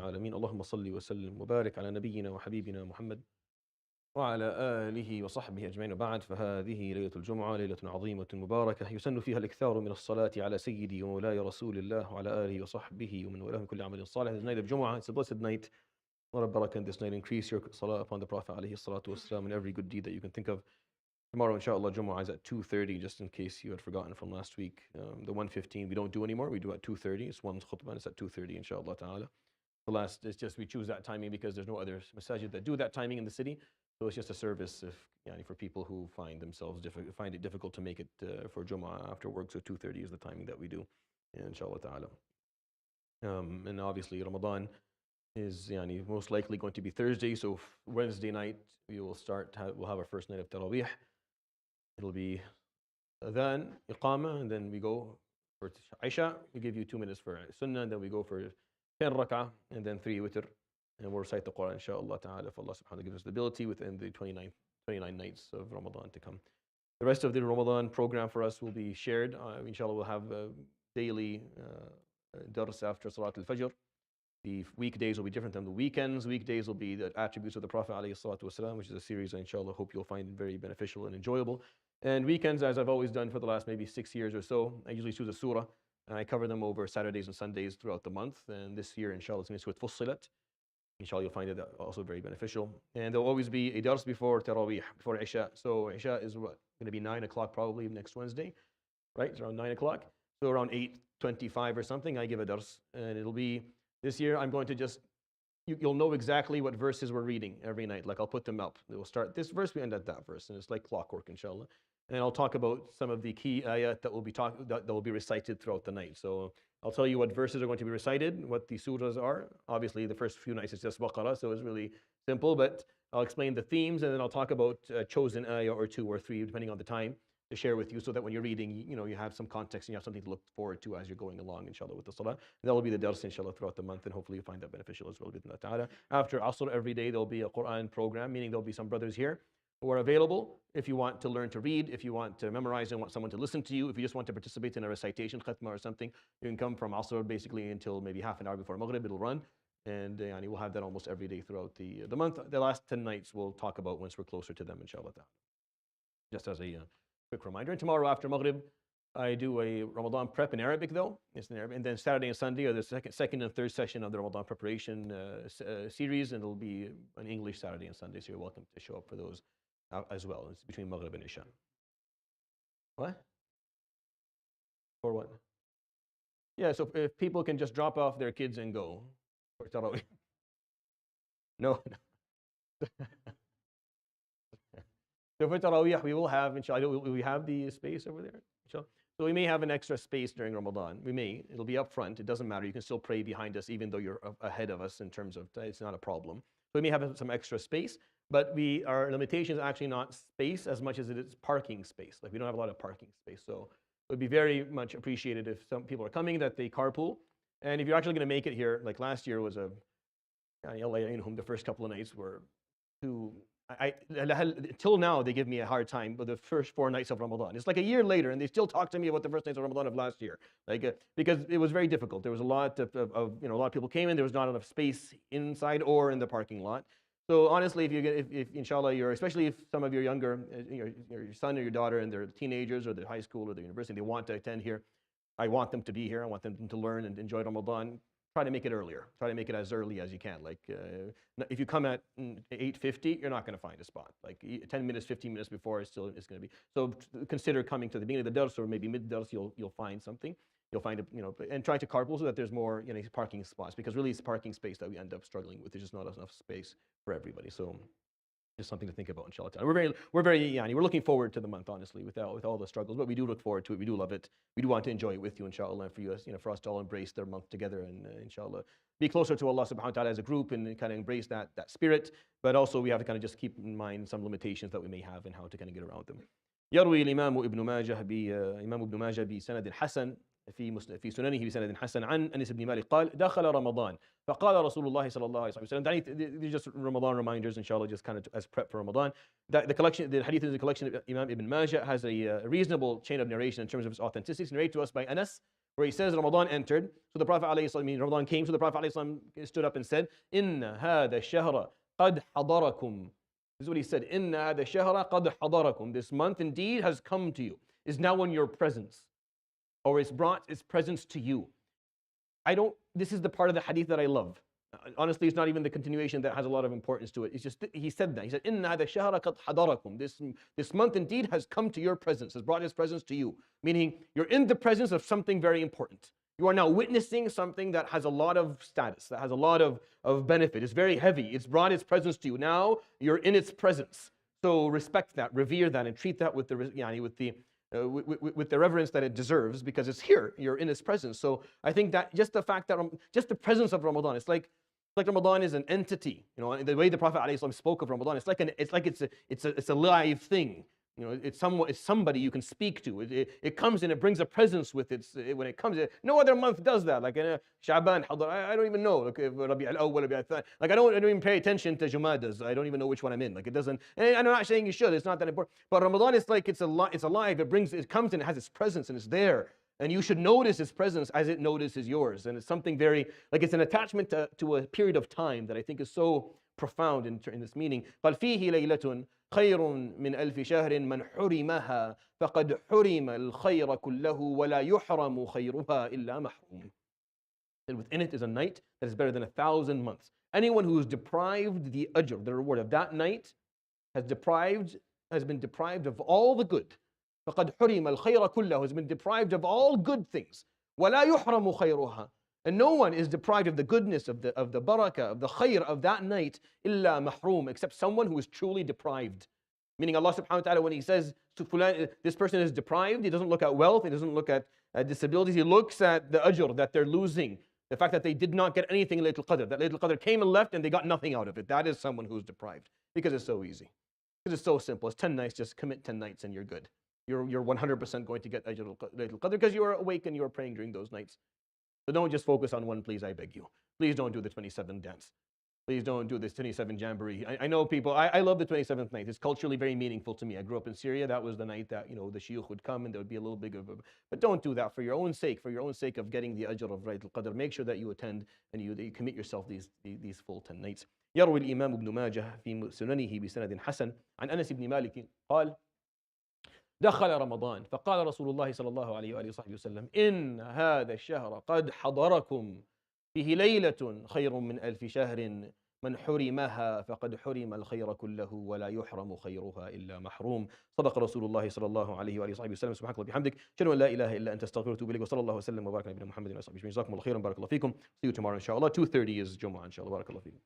العالمين اللهم صل وسلم وبارك على نبينا وحبيبنا محمد وعلى آله وصحبه أجمعين وبعد فهذه ليلة الجمعة ليلة عظيمة مباركة يسن فيها الإكثار من الصلاة على سيدي ومولاي رسول الله وعلى آله وصحبه ومن والاه من كل عمل صالح. This night of Jum'ah, it's a blessed night. A lot of barakah in this night. Increase your salah upon the Prophet عليه الصلاة والسلام and every good deed that you can think of. Tomorrow, inshallah, Jum'ah is at 2:30, just in case you had forgotten from last week. The 1:15 we don't do anymore. We do at 2:30. It's one khutbah and it's at 2:30, inshallah ta'ala. The last is just we choose that timing because there's no other masajid that do that timing in the city. So it's just a service for people who find it difficult to make it for Jum'ah after work. So 2:30 is the timing that we do, inshallah ta'ala. And obviously Ramadan is most likely going to be Thursday. So Wednesday night we'll have our first night of Taraweeh. It'll be adhan, iqama, and then we go for Isha. We give you 2 minutes for Sunnah, and then we go for 10 rak'ah, and then 3 witr. And we'll recite the Quran, inshaAllah ta'ala, if Allah subhanahu wa ta'ala gives us the ability within the 29 nights of Ramadan to come. The rest of the Ramadan program for us will be shared. Inshallah, we'll have daily dars after Salat al-Fajr. The weekdays will be different than the weekends. Weekdays will be the attributes of the Prophet ﷺ, which is a series I inshallah hope you'll find very beneficial and enjoyable. And weekends, as I've always done for the last maybe 6 years or so, I usually choose a surah and I cover them over Saturdays and Sundays throughout the month. And this year, inshallah, it's going to be Surah Fussilat. Inshallah, you'll find it also very beneficial. And there'll always be a dars before Taraweeh, before Isha. So Isha is going to be 9 o'clock probably next Wednesday, right? It's around 9 o'clock. So around 8:25 or something, I give a dars. And it'll be, this year, I'm going to just, you'll know exactly what verses we're reading every night. Like I'll put them up. We'll start this verse, we end at that verse. And it's like clockwork, inshallah. And I'll talk about some of the key ayat that will be recited throughout the night. So I'll tell you what verses are going to be recited, what the surahs are. Obviously, the first few nights is just Baqarah, so it's really simple. But I'll explain the themes, and then I'll talk about a chosen ayah or 2 or 3, depending on the time, to share with you, so that when you're reading, you have some context and you have something to look forward to as you're going along, inshallah, with the salah. And that will be the dars, inshallah, throughout the month, and hopefully you find that beneficial as well. After Asr every day, there'll be a Quran program, meaning there'll be some brothers here who are available if you want to learn to read, if you want to memorize and want someone to listen to you, if you just want to participate in a recitation, khatma or something, you can come from Asr basically until maybe half an hour before Maghrib, it'll run. And we'll have that almost every day throughout the month. The last 10 nights we'll talk about once we're closer to them, inshallah. Just as a quick reminder. And tomorrow after Maghrib, I do a Ramadan prep in Arabic though. It's in Arabic. And then Saturday and Sunday are the second and third session of the Ramadan preparation series. And it'll be an English Saturday and Sunday. So you're welcome to show up for those as well. It's between Maghrib and Isha. What? For what? Yeah, so if people can just drop off their kids and go for Tarawih. No. So for Taraweeh, we will have, inshallah, we have the space over there, inshallah. So we may have an extra space during Ramadan. We may. It'll be up front. It doesn't matter. You can still pray behind us, even though you're ahead of us in terms of, it's not a problem. So we may have some extra space, but our limitation is actually not space as much as it is parking space. Like we don't have a lot of parking space. So it would be very much appreciated if some people are coming that they carpool. And if you're actually going to make it here, like last year was the first couple of nights were too, till now they give me a hard time with the first 4 nights of Ramadan. It's like a year later and they still talk to me about the first nights of Ramadan of last year, because it was very difficult. There was a lot of a lot of people came in. There was not enough space inside or in the parking lot. So honestly, if inshallah especially if some of your younger your son or your daughter and they're teenagers or they're high school or the university, they want to attend here. I want them to be here. I want them to learn and enjoy Ramadan. Try to make it earlier. Try to make it as early as you can. Like if you come at 8:50, you're not going to find a spot. Like 10 minutes, 15 minutes before, it's going to be. So consider coming to the beginning of the dars or maybe mid dars. You'll find something. You'll find and try to carpool so that there's more parking spots, because really it's parking space that we end up struggling with. There's just not enough space for everybody. So just something to think about, inshallah. We're looking forward to the month, honestly, with all the struggles, but we do look forward to it. We do love it. We do want to enjoy it with you, inshallah, and for you, for us to all embrace the month together and inshallah be closer to Allah subhanahu wa ta'ala as a group and kind of embrace that spirit. But also we have to kind of just keep in mind some limitations that we may have and how to kind of get around them. يروي الإمام ابن ماجه بسند حسن في سننه بسند حسن عن أنس بن مالك قال دخل رمضان فقال رسول الله صلى الله عليه وسلم. These are just Ramadan reminders, inshallah, just kind of as prep for Ramadan. The hadith is a collection of Imam Ibn Majah, has a reasonable chain of narration in terms of its authenticity. It's narrated to us by Anas where he says Ramadan entered. So the Prophet ﷺ, Ramadan came, so the Prophet ﷺ stood up and said, Inna hada shahra qad hadarakum. This is what he said. Inna hada shahra qad hadarakum. This month indeed has come to you, is now in your presence, or it's brought its presence to you. This is the part of the hadith that I love. Honestly, it's not even the continuation that has a lot of importance to it. It's just, he said that. He said, Inna hada shahra qad hadarakum. This month indeed has come to your presence, has brought its presence to you. Meaning, you're in the presence of something very important. You are now witnessing something that has a lot of status, that has a lot of benefit. It's very heavy. It's brought its presence to you. Now, you're in its presence. So respect that, revere that, and treat that with the reverence that it deserves, because it's here. You're in its presence. So I think that just the fact that, just the presence of Ramadan, it's like Ramadan is an entity. You know, the way the Prophet ﷺ spoke of Ramadan, it's a live thing. You know, it's somebody you can speak to. It comes and it brings a presence with it. When it comes, no other month does that. Like Sha'ban, I don't even know. Like Rabi al-Awwal, Rabi al-Thani. Like I don't even pay attention to Jumadas. I don't even know which one I'm in. Like it doesn't. And I'm not saying you should. It's not that important. But Ramadan is like it's alive. It comes and it has its presence and it's there. And you should notice its presence as it notices yours. And it's something very, like it's an attachment to a period of time that I think is so profound in this meaning. وفيه ليلة خير من ألف شهر من حرمها فقد حرم الخير كله ولا يحرم خيرها إلا محروم. And within it is a night that is better than 1,000 months. Anyone who is deprived the ajr, the reward of that night, has been deprived of all the good. فقد حرم الخير كله, has been deprived of all good things. ولا يحرم خيرها. And no one is deprived of the goodness, of the barakah, of the khair of that night, إلا محروم, except someone who is truly deprived. Meaning Allah subhanahu wa ta'ala, when He says to fulan, this person is deprived, He doesn't look at wealth, He doesn't look at disabilities, He looks at the ajr that they're losing. The fact that they did not get anything in Laylatul Qadr, that Laylatul Qadr came and left and they got nothing out of it. That is someone who's deprived. Because it's so easy. Because it's so simple. It's 10 nights, just commit 10 nights and you're good. You're 100% going to get Laylatul Qadr because you are awake and you are praying during those nights. So don't just focus on one, please, I beg you. Please don't do the 27 dance. Please don't do this 27 jamboree. I know people, I love the 27th night. It's culturally very meaningful to me. I grew up in Syria. That was the night that, the shuyukh would come and there would be a little bit of but don't do that for your own sake of getting the ajr of Laylatul Qadr. Make sure that you attend and you commit yourself these full 10 nights. يروي الإمام ابن ماجه في سننه بسند حسن عن أنس بن مالك قال دخل رمضان فقال رسول الله صلى الله عليه وآله وصحبه وسلم إن هذا الشهر قد حضركم فيه ليلة خير من ألف شهر من حرمها فقد حرم الخير كله ولا يحرم خيرها إلا محروم. صدق رسول الله صلى الله عليه وآله وصحبه وسلم. سبحانك اللهم وبحمدك أشهد أن لا إله إلا أنت أستغفرك وأتوب إليك وصلى الله وسلم وبارك على نبينا محمد وعلى آله وصحبه أجمعين. جزاكم الله خيرا بارك الله فيكم. See you tomorrow inshallah. 2:30 is Jumu'ah inshallah. بارك الله فيكم.